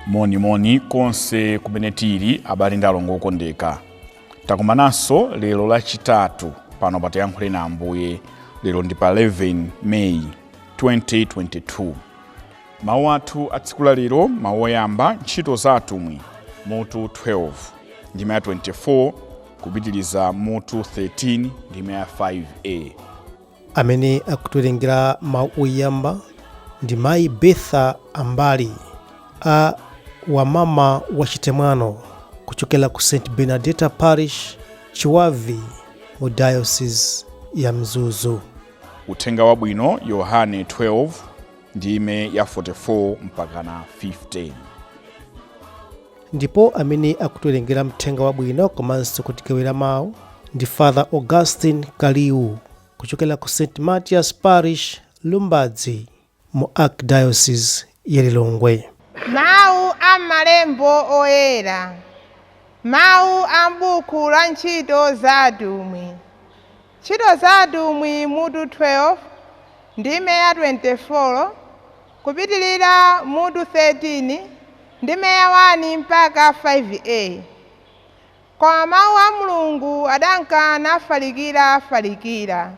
Moni konse kumene tili abale ndi alongo okondeka. Takumananso lero lachitatu pano pa Tiyankhule na Ambuye. Lero ndi pa 11 May 2022. Mawu athu a tsiku la lero, mawu oyamba, ntchito za atumwi, mutu 12 ndime ya 24 kupitiliza mutu 13 ndime ya 5a. Amene akutilengera mawu oyamba ndi mayi Betha Ambali a wamama wa Chitemwano kuchokera ku St Bernadetta Parish, Chiwavi, mu Diocese ya Mzuzu. Uthenga wabwino Yohane 12 ndime ya 44 mpaka na 15. Ndipo amene akutilengera mthenga wabwino komanso kutigawira mawu ndi Fr Augustine Kaliu kuchokera ku St Matthias Parish, Lumbadzi, mu Archdiocese ya Lilongwe. Mawu a malembo oyera. Mawu a m'buku la ntchito za atumwi. Ntchito za atumwi mutu 12 ndime ya 24 kupitilira mutu 13 ndime ya 1 mpaka 5a. Koma mawu a Mulungu adanka nafalikira.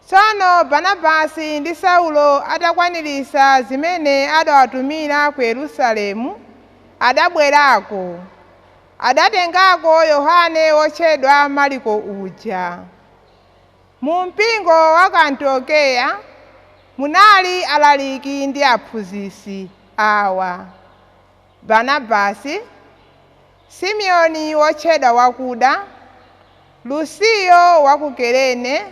Tsono Barnabasi ndi Saulo atakwaniritsa zimene adawatumira ku Yerusalemu, adabwerako. Adatengako Yohane wotchedwa Marko uja. Mu mpingo wa ku Antiokeya munali alaliki ndi aphunzitsi awa: Barnabasi, Simeoni wotchedwa wakuda, Lusiyo wa ku Kurene,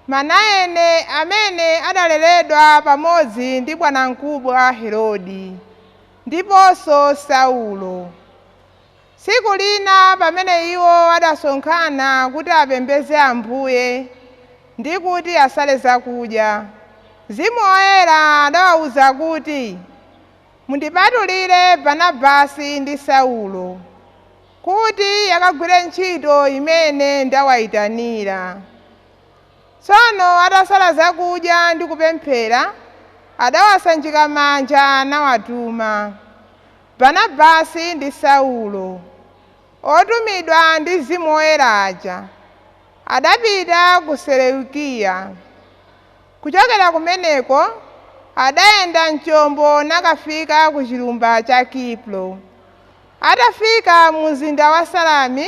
Manaene amene adaleredwa pamodzi ndi bwanamkubwa Herode, ndiponso Saulo. Tsiku lina pamene iwo adasonkhana kuti apembedze Ambuye ndi kuti asale zakudya, Mzimu Woyera adawawuza kuti, mundipatulire Barnabasi ndi Saulo kuti akagwire ntchito imene ndawayitanira. Tsono atasala zakudya ndi kupemphera, adawasanjika manja nawatuma. Barnabasi ndi Saulo, otumidwa ndi Mzimu Woyera aja, adapita ku Seleukiya. Kuchokera kumeneko adayenda mchombo nakafika ku chilumba cha Kipro. Atafika mu mzinda wa Salami,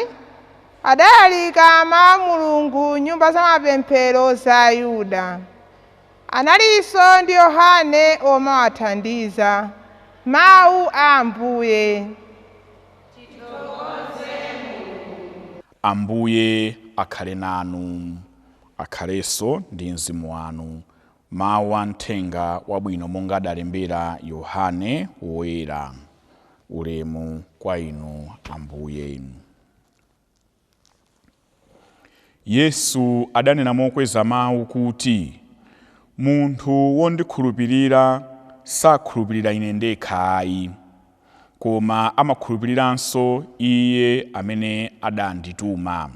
adalalika mawu a Mulungu nyumba za mapemphero za Ayuda. Analinso ndi Yohane omawathandiza. Mawu a Ambuye. Ambuye akhale nanu, akhalenso ndi mzimu wanu. Mawu a mthenga wabwino monga adalembera Yohane woyera. Ulemu kwa inu Ambuye. Yesu adanena mokweza mawu kuti, munthu wondikhulupirira sakhulupirira ine ndekha ayi, koma amakhulupiriranso iye amene adandituma.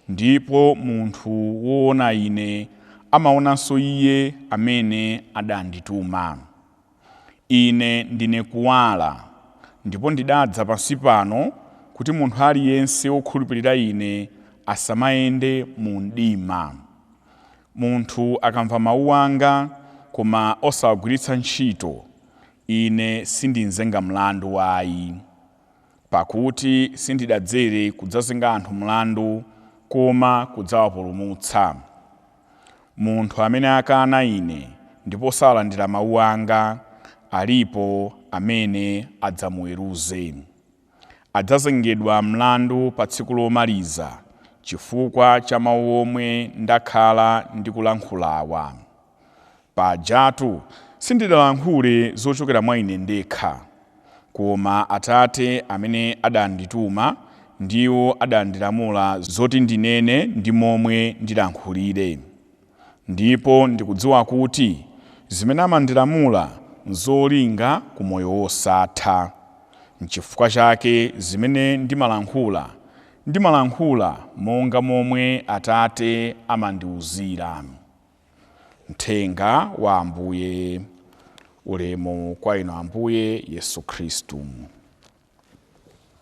Ndipo munthu woona ine amaonanso iye amene adandituma. Ine ndine kuwala, ndipo ndidadza pansi pano kuti munthu aliyense wokhulupirira ine asamayende mu mdima. Munthu akamva mawu anga koma osawagwiritsa ntchito, ine sindinzenga mlandu ayi. Pakuti sindidadzere kudzazenga anthu mlandu, koma kudzawapulumutsa. Munthu amene akana ine ndipo salandira mawu anga, alipo amene adzamuweruze. Adzazengedwa mlandu pa tsiku lomaliza chifukwa cha mawu omwe ndakhala ndikulankhulawa. Pajatu sindidalankhule zochokera mwa ine ndekha, koma Atate amene adandituma ndiwo adandilamula zoti ndinene ndi momwe ndilankhulire. Ndipo ndikudziwa kuti zimene amandilamula nzolinga ku moyo wosatha. N'chifukwa chake zimene ndimalankhula monga momwe Atate amandiwuzira. Mthenga wa Ambuye. Ulemu kwa inu Ambuye Yesu Khristu.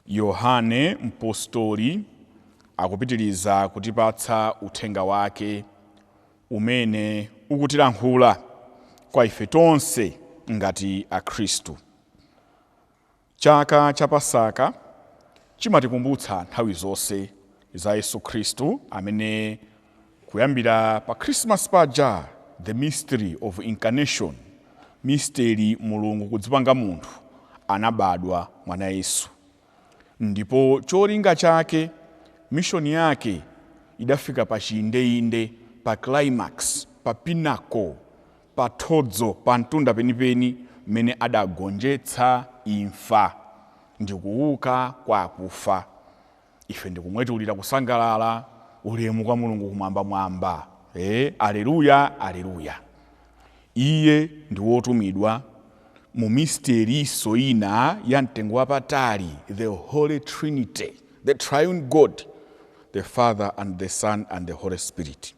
Yohane mpostoli akupitiriza kutipatsa uthenga wake umene ukutilankhula kwa ife tonse ngati akhristu. Chaka cha Pasaka chimatikumbutsa nthawi zonse za Yesu Khristu amene kuyambira pa Christmas paja, the mystery of incarnation, mystery Mulungu kudzipanga munthu, anabadwa mwana Yesu. Ndipo cholinga chake, mishoni yake idafika pa chiyindeinde, pa climax, pa pinnacle, pa thodzo, pa mtunda penipeni mene adagonjetsa imfa ndi kuuka kwa akufa. Ife ndikumwetulira kusangalala, ulemu kwa Mulungu kumwambamwamba. Aleluya, aleluya. Iye ndi wotumidwa mu misteri soina ya mtengo wapatali, the Holy Trinity, the triune God, the Father and the Son and the Holy Spirit.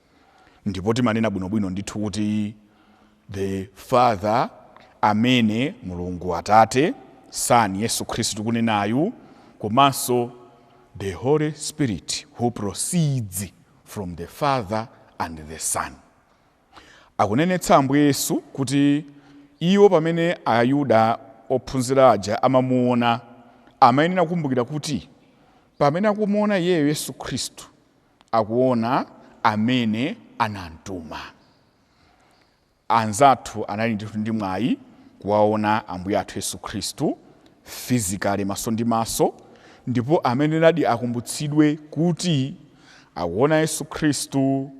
Ndipo timanena bwinobwino ndithu kuti the Father amene Mulungu Atate, Son Yesu Khristu kunenayu, komanso the Holy Spirit who proceeds from the Father and the Son. Akunenetsa Ambuye Yesu kuti iwo pamene Ayuda ophunzira aja amamuona, amayenera kukumbukira kuti pamene akumuona iyeyo Yesu Khristu akuona amene anamtuma. Anzathu anali ndi mwayi kuwaona Ambuye athu Yesu Khristu physically, maso ndi maso, ndipo amene nadi akumbutsidwe kuti akuona Yesu Khristu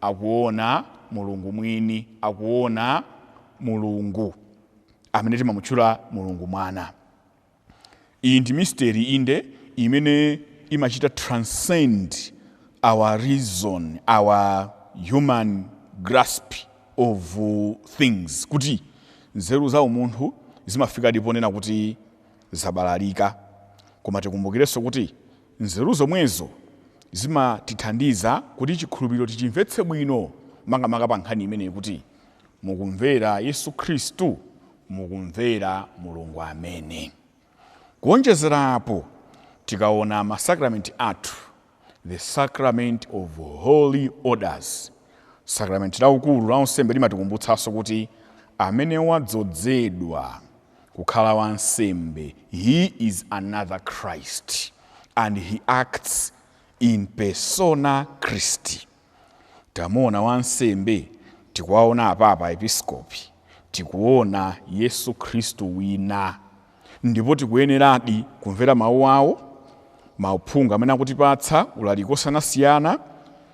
akuona Mulungu mwini, akuona Mulungu amene timamutchula Mulungu Mwana. Iyi ndi misteri inde imene imachita transcend our reason, our human grasp of things, kuti nzeru za umunthu zimafika ndiponena kuti zabalalika. Koma tikumbukirenso kuti nzeru zomwezo zimatithandiza kuti chikhulupiriro tichimvetse bwino, makamaka pa nkhani imene kuti mukumvera Yesu Khristu, mukumvera Mulungu amene. Kuonjezerapo tikaona masakramenti athu, the sacrament of holy orders, sakramenti laukulu la unsembe limatikumbutsanso kuti amene wadzozedwa kukhala wansembe, he is another Christ and he acts in persona Christi. Tamuona wansembe, tikuwaona apapa episkopi, tikuona Yesu Khristu wina. Ndipo tikuyeneradi kumvera mawu awo, mauphungu amene akutipatsa ulaliko osiyanasiyana.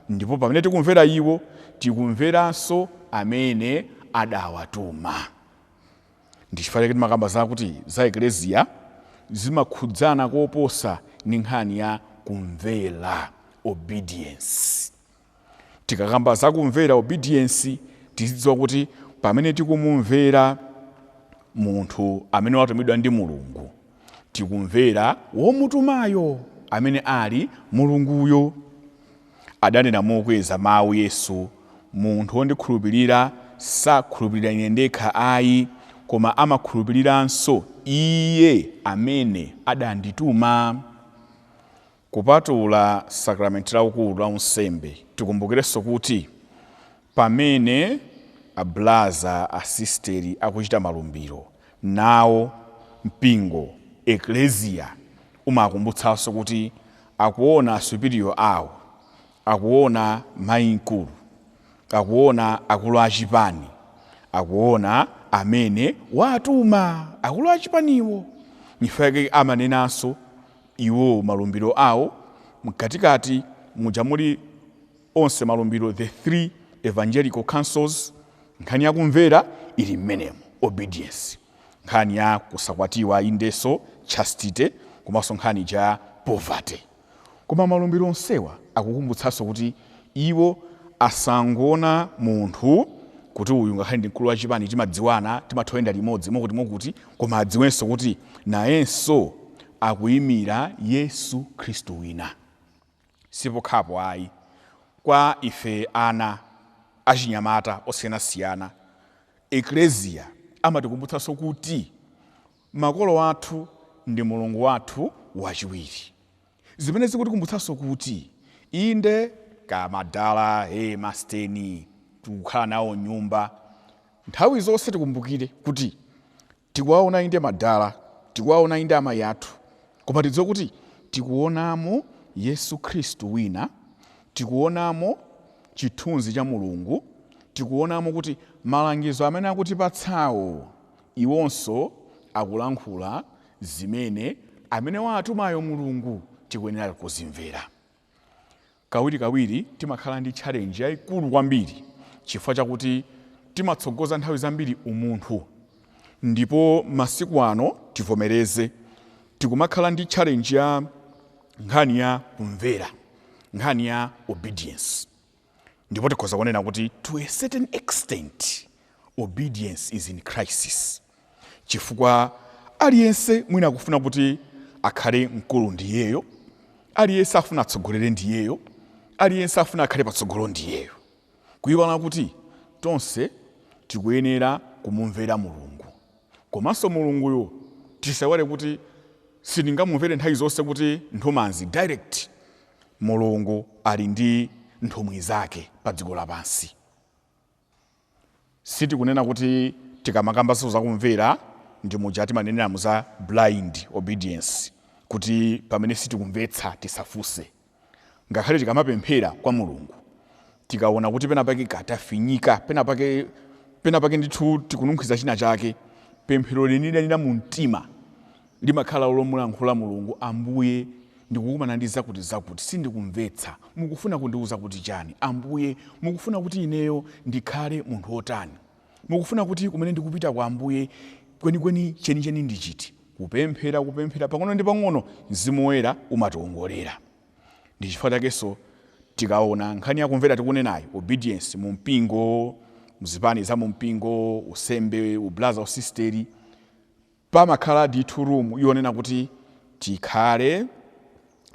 Ndipo pamene tikumvera iwo, tikumveranso amene adawatuma. Ndichifukwa chake makamba zakuti za ekleziya zimakhudzana koposa ndi nkhani ya kumvera, obedience. Tikakamba za kumvera, obedience, tizidziwa kuti pamene tikumumvera munthu amene watumidwa ndi Mulungu, tikumvera womutumayo amene ali Mulunguyo. Adanena mokweza mawu Yesu, munthu wondikhulupirira sakhulupirira ine ndekha ayi, koma amakhulupiriranso iye amene adandituma. Kupatula sakramenti laukulu la unsembe, tikumbukirenso kuti pamene ablaza, asisteri akuchita malumbiro, nawo mpingo, ekleziya, umakumbutsanso kuti akuona superior awo, akuona mayi mkulu, akuona akulu achipani, akuona amene watuma akulu achipaniwo. Nifake amanenanso iwo malumbiro awo mkatikati muja muli onse malumbiro, the three evangelical councils. Nkhani ya kumvera ili mmenemo, obedience. Nkhani ya kusakwatiwa indeso, chastity, komanso nkhani ya poverty. Koma malumbiro onsewa akukumbutsanso kuti iwo asangona munthu kuti uyu ngakhale ndi mkulu wachipani, timadziwana, timathoyenda limodzi mokuti, koma adziwenso kuti nayenso akuyimira Yesu Khristu wina. Sipokhapo ayi, kwa ife ana achinyamata osiyanasiyana, ekleziya amatikumbutsanso kuti makolo athu ndi mulungu wathu wachiwiri. Zimene zikutikumbutsanso kuti inde kamadala masteni tikukhala nawo nyumba, nthawi zonse tikumbukire kuti tikuwaona inde madala, tikuwaona inde amayi athu, koma tidziwe kuti tikuonamo Yesu Khristu wina, tikuonamo chithunzi cha Mulungu, tikuonamo kuti malangizo amene akutipatsawo iwonso akulankhula zimene amene watumayo Mulungu tikuyenera kuzimvera. Kawirikawiri timakhala ndi challenge yayikulu kwambiri chifukwa chakuti timatsogoza nthawi zambiri umunthu, ndipo masiku ano tivomereze tikumakhala ndi challenge ya nkhani ya kumvera, nkhani ya obedience. Ndipo tikhoza kunena kuti to a certain extent obedience is in crisis, chifukwa aliyense mwina akufuna kuti akhale mkulu ndiyeyo, aliyense afuna atsogolere ndiyeyo, aliyense afuna akhale patsogolo ndiyeyo, kuyiwala kuti tonse tikuyenera kumumvera Mulungu. Komanso Mulunguyo tisawale kuti sitingamumvere nthawi zonse kuti nthomanzi direct. Mulungu ali ndi nthumwi zake pa dziko lapansi. Sitikunena kuti tikamakambanso zakumvera ndi muja timaneneramu za blind obedience, kuti pamene sitikumvetsa tisafunse. Ngakhale tikamapemphera kwa Mulungu tikaona kuti penapake katafinyika, penapake ndithu tikununkhiza china chake, pemphero linidalira mu mtima limakhala lomulankhula Mulungu, Ambuye ndikukumana ndi zakuti sindikumvetsa, mukufuna kundiuza kuti chani? Ambuye mukufuna kuti ineyo ndikhale munthu wotani? Mukufuna kuti kumene ndikupita kwa Ambuye kwenikweni chenicheni ndi chiti? Kupemphera pang'ono ndi pang'ono Mzimu Woyera umationgolera. Ndi chifukwa chakenso tikaona nkhani ya kumvera tikunenayo obedience mu mpingo, muzipani za mu mpingo, usembe, ublaza, usisteri, pamakhala ndithu room yonena kuti tikhale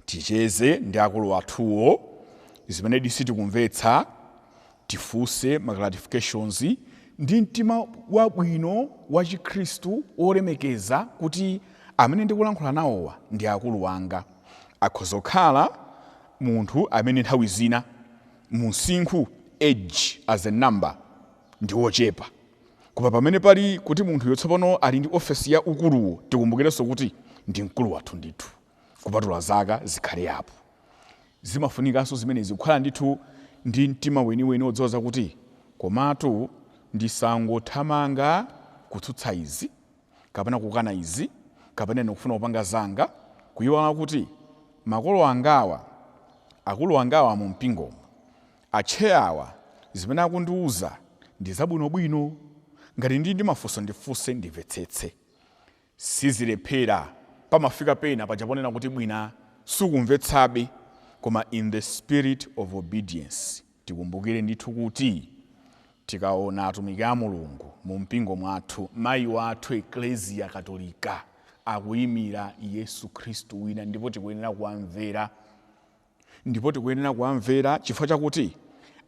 ticheze ndi akulu athuwo, zimene sitikumvetsa tifunse ma clarifications ndi mtima wabwino wa Chikhristu wolemekeza kuti amene ndikulankhula nawowa ndi akulu wanga. Akhoza kukhala munthu amene nthawi zina musinkhu age as a number ndi wochepa, koma pamene pali kuti munthu yotsopano ali ndi ofesi ya ukuluwo tikumbukirenso kuti ndi mkulu wathu ndithu, kupatula zaka zikhale apo. Zimafunikanso zimenezi kukhala ndithu ndi mtima weniweni wodzoza kuti komatu ndisangothamanga kutsutsa izi kapena kukana izi kapena ndikufuna kupanga zanga, kuyiwala kuti makolo angawa, akulu angawa mu mpingomo, atche awa zimene akundiuza ndi zabwinobwino, ngati ndi mafunso ndifunse ndimvetsetse. Sizilephera pamafika pena pajaponena kuti bwina sukumvetsabe, koma in the spirit of obedience tikumbukire ndithu kuti tikaona atumiki a Mulungu mu mpingo mwathu, mayi wathu Ecclesia Katolika akuyimira Yesu Khristu wina, ndipo tikuyenera kuwamvera, chifukwa chakuti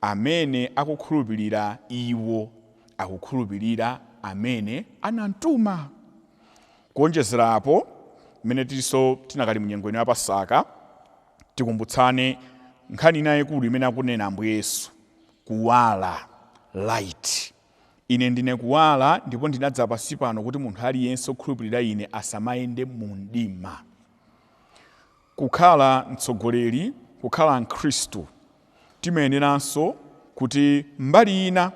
amene akukhulupirira iwo akukhulupirira amene anamtuma. Kuonjezerapo mmene tilinso tinakali mnyengweni ya Pasaka, tikumbutsane nkhani yayikulu imene akunena Ambuye Yesu, kuwala, light. Ine ndine kuwala ndipo ndinadza pansi pano kuti munthu aliyense okhulupirira ine asamayende mu mdima. Kukhala mtsogoleri, kukhala Mkhristu, timayeneranso kuti mbali ina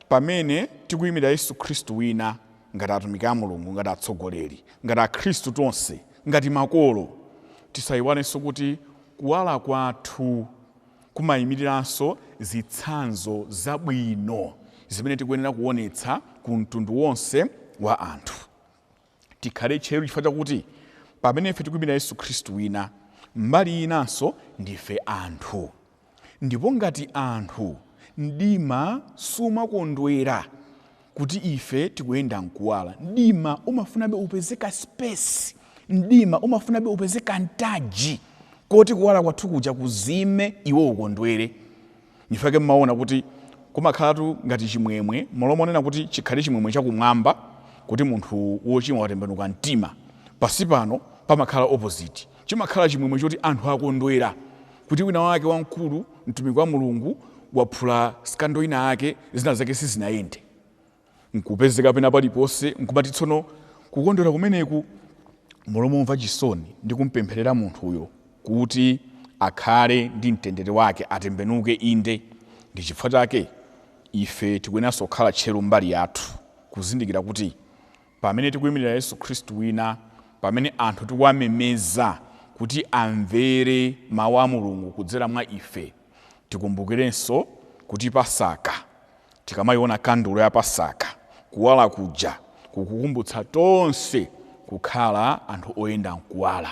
pamene tikuyimira Yesu Khristu wina, ngati atumiki a Mulungu, ngati atsogoleri, ngati Akhristu tonse, ngati makolo, tisayiwalenso kuti kuwala kwathu kumayimiriranso zitsanzo zabwino zimene tikuyenera kuonetsa ku mtundu wonse wa anthu. Tikhale tcheru chifukwa chakuti pamene ife tikuyimira Yesu Khristu wina, mbali inanso ndife anthu, ndipo ngati anthu mdima sumakondwera kuti ife tikuyenda mkuwala. Mdima umafunabe upezeka space, mdima umafunabe upezeka ntaji koti kuwala kwathu kuja kuzime iwo ukondwere. Nifake mmaona kuti kumakhalatu ngati chimwemwe, molomonena kuti chikhale chimwemwe chakumwamba, kuti munthu wochimwa watembenuka mtima, pasi pano pamakhala opposite. Chimakhala chimwemwe choti anthu akondwera kuti wina wake wamkulu, mtumiki wa Mulungu, waphula skando ina yake, zina zake sizinayende. Nkupezeka pena paliponse, nkumati tsono kukondwera kumeneku mulomumva chisoni ndi kumpempherera munthuyo kuti akhale ndi mtendere wake, atembenuke inde. Ndi chifukwa chake ife tikuyenanso kukhala tcheru mbali yathu, kuzindikira kuti pamene tikuyimirira Yesu Khristu wina, pamene anthu tikuwamemeza kuti amvere mawu a Mulungu kudzera mwa ife, tikumbukirenso kuti Pasaka, tikamayiona kandulo ya Pasaka, kuwala kuja kukukumbutsa tonse kukhala anthu oyenda mkuwala.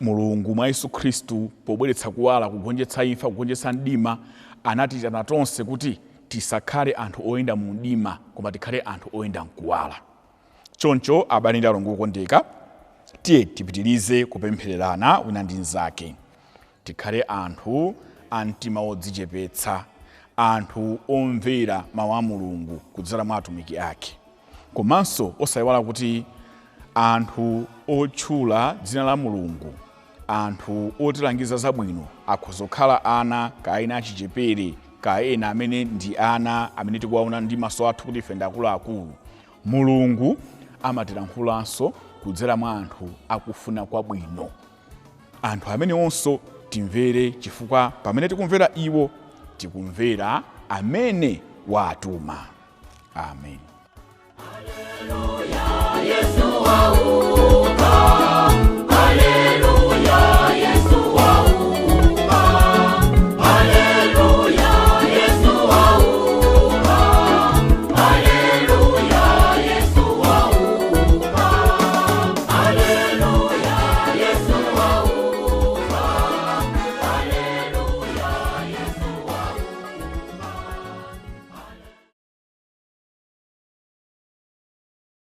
Mulungu mwa Yesu Khristu pobweretsa kuwala, kugonjetsa imfa, kugonjetsa mdima, anatitana tonse kuti tisakhale anthu oyenda mu mdima, koma tikhale anthu oyenda mkuwala. Choncho abale ndi alongo okondeka, tiye tipitirize kupemphererana wina ndi mnzake. Tikhale anthu a mtima wodzichepetsa, anthu omvera mawu a Mulungu kudzera mwa atumiki ake. Komanso osayiwala kuti anthu otchula dzina la Mulungu, anthu otilangiza zabwino, akhoza kukhala ana, kaya ena achichepere, kaya ena amene ndi ana amene tikuwaona ndi maso athu kuti ife ndi akuluakulu. Mulungu amatilankhulanso kudzera mwa anthu akufuna kwabwino. Anthu amene onso timvere, chifukwa pamene tikumvera iwo, tikumvera amene watuma. Amen. Haleluya, Yesu wauka.